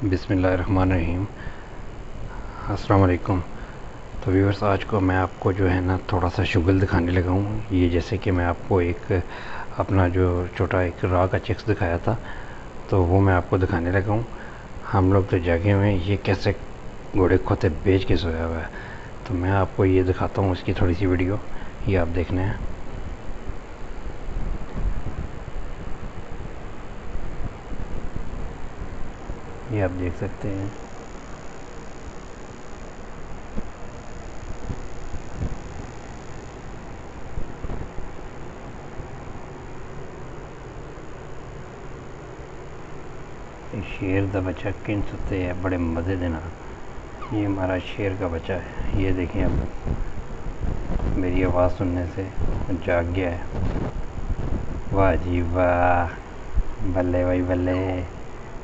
बिस्मिल्लाहिर्रहमानिर्रहीम। अस्सलाम वालेकुम। तो व्यूअर्स, आज को मैं आपको जो है ना थोड़ा सा शुगल दिखाने लगा हूँ। ये जैसे कि मैं आपको एक अपना जो छोटा एक रॉ का चिक्स दिखाया था, तो वो मैं आपको दिखाने लगा हूँ। हम लोग तो जागे हुए हैं, ये कैसे घोड़े खोते बेच के सोया हुआ है। तो मैं आपको ये दिखाता हूँ, इसकी थोड़ी सी वीडियो ये आप देखना है। ये आप देख सकते हैं। शेर दा बच्चा किन सुते है बड़े मज़े देना। ये हमारा शेर का बच्चा है। ये देखें, अब मेरी आवाज़ सुनने से जाग गया है। वाह जी वाह, बल्ले भाई बल्ले।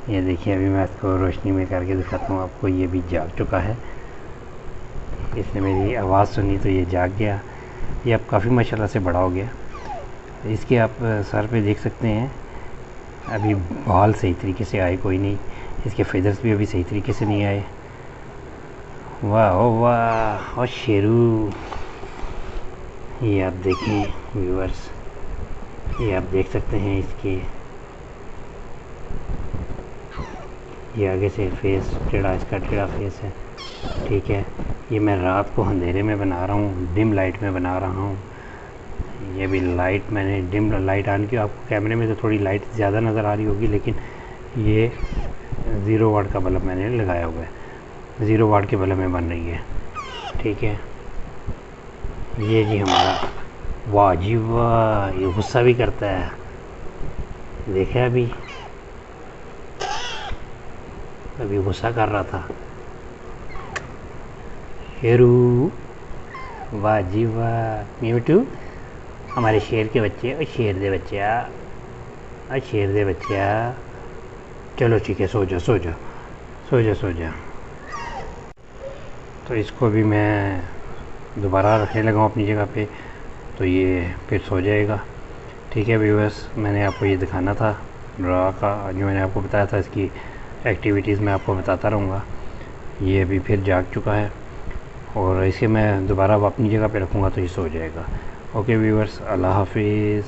ये देखिए, अभी मैं इसको रोशनी में करके दिखाता हूँ आपको। ये भी जाग चुका है, इसने मेरी आवाज़ सुनी तो ये जाग गया। ये अब काफ़ी माशाल्लाह से बड़ा हो गया। इसके आप सर पे देख सकते हैं, अभी बाल सही तरीके से आए कोई नहीं। इसके फेदर्स भी अभी सही तरीके से नहीं आए। वाह ओ वाह, और शेरू। ये आप देखें व्यूअर्स, ये आप देख सकते हैं इसके ये आगे से फेस टेढ़ा, इसका टेढ़ा फेस है। ठीक है, ये मैं रात को अंधेरे में बना रहा हूँ, डिम लाइट में बना रहा हूँ। ये भी लाइट मैंने डिम लाइट ऑन की। आपको कैमरे में तो थोड़ी लाइट ज़्यादा नज़र आ रही होगी, लेकिन ये 0 वाट का बल्ब मैंने लगाया हुआ है। 0 वाट के बल्ब में बन रही है। ठीक है, ये जी हमारा, वाह जी वाह, ये गुस्सा भी करता है। देखा अभी गुस्सा कर रहा था। शेरू, वाह जी वाह। म्यूटू, हमारे शेर के बच्चे, और शेर दे बच्चा, और शेर दे बच्चा। चलो ठीक है, सो जा सो जा सो जा सो जा। तो इसको भी मैं दोबारा रखने लगा हूँ अपनी जगह पे, तो ये फिर सो जाएगा। ठीक है व्यूअर्स, मैंने आपको ये दिखाना था ड्रा का, जो मैंने आपको बताया था। इसकी एक्टिविटीज़ मैं आपको बताता रहूँगा। ये अभी फिर जाग चुका है, और इसे मैं दोबारा अपनी जगह पे रखूँगा तो ये सो जाएगा। ओके व्यूअर्स, अल्लाह हाफिज़।